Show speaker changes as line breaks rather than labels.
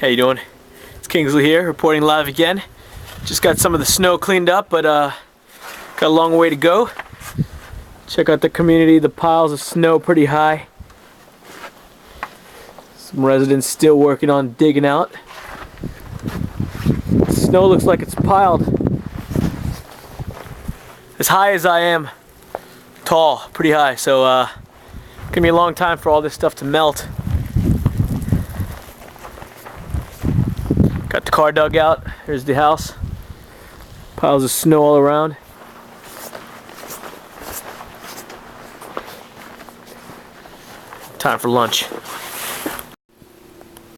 How you doing? It's Kingsley here, reporting live again. Just got some of the snow cleaned up, but got a long way to go. Check out the community, the piles of snow pretty high. Some residents still working on digging out. Snow looks like it's piled as high as I am tall, pretty high, so gonna be a long time for all this stuff to melt. Got the car dug out. Here's the house. Piles of snow all around. Time for lunch.